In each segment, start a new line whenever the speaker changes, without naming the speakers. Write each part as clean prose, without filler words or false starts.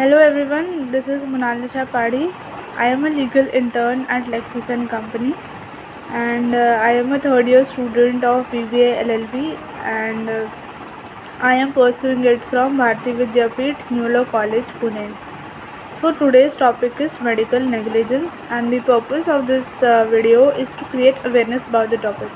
Hello everyone, this is Monalisha Padi. I am a legal intern at Lexis & Company, and I am a third year student of BBA LLB, and I am pursuing it from Bharati Vidyapeeth New Law College, Pune. So today's topic is medical negligence, and the purpose of this video is to create awareness about the topic.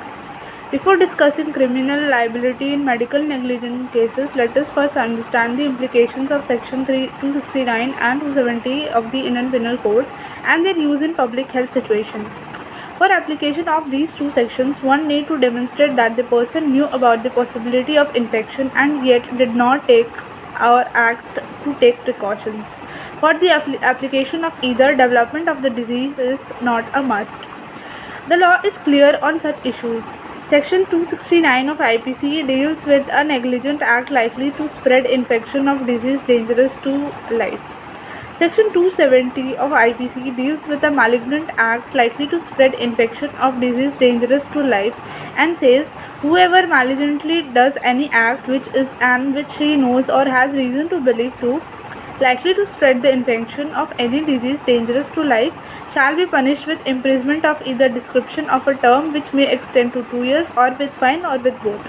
Before discussing criminal liability in medical negligence cases, let us first understand the implications of Section 269 and 270 of the Indian Penal Code and their use in public health situation. For application of these two sections, one need to demonstrate that the person knew about the possibility of infection and yet did not take or act to take precautions. For the application of either, development of the disease is not a must. The law is clear on such issues. Section 269 of IPC deals with a negligent act likely to spread infection of disease dangerous to life. Section 270 of IPC deals with a malignant act likely to spread infection of disease dangerous to life and says whoever malignantly does any act which he knows or has reason to believe to likely to spread the infection of any disease dangerous to life shall be punished with imprisonment of either description of a term which may extend to 2 years or with fine or with both.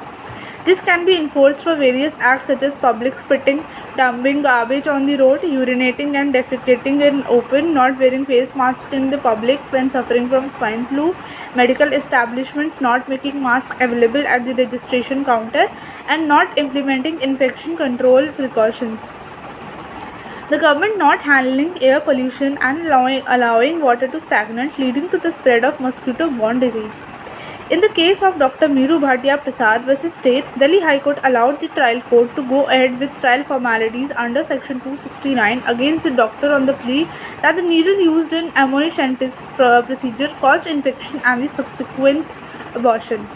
This can be enforced for various acts such as public spitting, dumping garbage on the road, urinating and defecating in open, not wearing face masks in the public when suffering from swine flu, medical establishments not making masks available at the registration counter, and not implementing infection control precautions. The government not handling air pollution and allowing water to stagnate, leading to the spread of mosquito-borne disease. In the case of Dr. Meeru Bhatia Prasad vs. States, Delhi High Court allowed the trial court to go ahead with trial formalities under Section 269 against the doctor on the plea that the needle used in amniocentesis procedure caused infection and the subsequent abortion.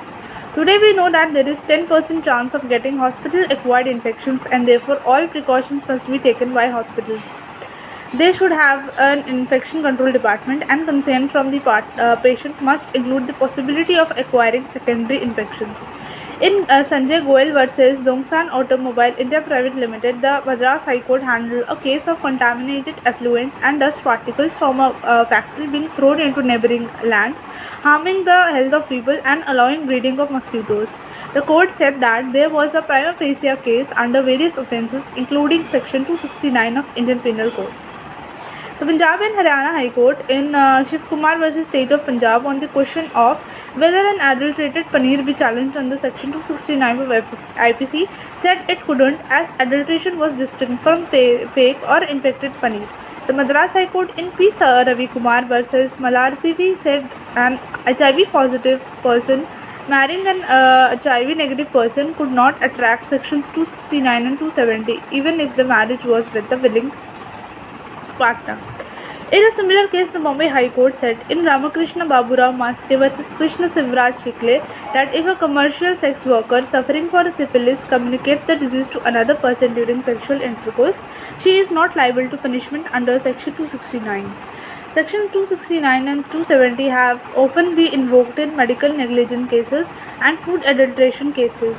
Today we know that there is 10% chance of getting hospital-acquired infections, and therefore all precautions must be taken by hospitals. They should have an infection control department, and consent from the patient must include the possibility of acquiring secondary infections. In Sanjay Goel vs. Dongsan Automobile India Private Limited, the Madras High Court handled a case of contaminated effluents and dust particles from a factory being thrown into neighboring land, harming the health of people and allowing breeding of mosquitoes. The court said that there was a prima facie case under various offences, including Section 269 of Indian Penal Code. The Punjab and Haryana High Court in Shiv Kumar vs. State of Punjab on the question of whether an adulterated paneer be challenged under Section 269 of IPC said it couldn't, as adulteration was distinct from fake or infected paneer. The Madras High Court in P. Ravi Kumar vs. Malar CV said an HIV positive person marrying an HIV negative person could not attract Sections 269 and 270 even if the marriage was with the willing partner. In a similar case, the Bombay High Court said in Ramakrishna Baburao Maske vs. Krishna Sivraj Shikle that if a commercial sex worker suffering for syphilis communicates the disease to another person during sexual intercourse, she is not liable to punishment under Section 269. Sections 269 and 270 have often been invoked in medical negligence cases and food adulteration cases.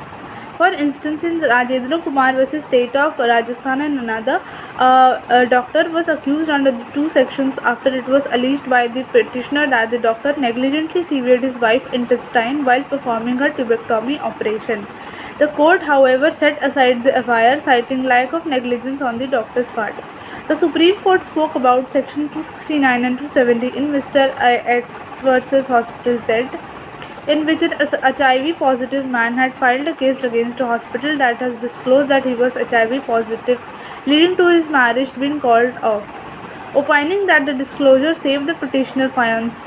For instance, in Rajendra Kumar vs. State of Rajasthan and another, a doctor was accused under the two sections after it was alleged by the petitioner that the doctor negligently severed his wife's intestine while performing her tubectomy operation. The court, however, set aside the FIR, citing lack of negligence on the doctor's part. The Supreme Court spoke about Section 269 and 270 in Mr. X vs. Hospital said, in which an HIV positive man had filed a case against a hospital that has disclosed that he was HIV positive, leading to his marriage being called off. Opining that the disclosure saved the petitioner's fiancé,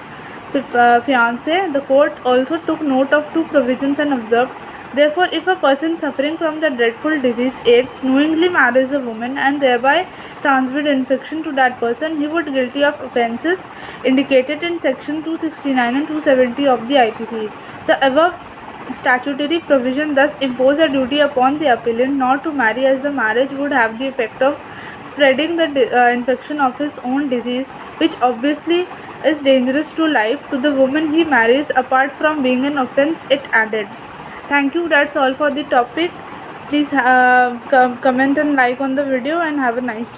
the court also took note of two provisions and observed, therefore, if a person suffering from the dreadful disease AIDS knowingly marries a woman and thereby transmit infection to that person, he would be guilty of offences indicated in Section 269 and 270 of the IPC. The above statutory provision thus impose a duty upon the appellant not to marry, as the marriage would have the effect of spreading the infection of his own disease, which obviously is dangerous to life, to the woman he marries, apart from being an offence, it added. Thank you. That's all for the topic. Please comment and like on the video, and have a nice day.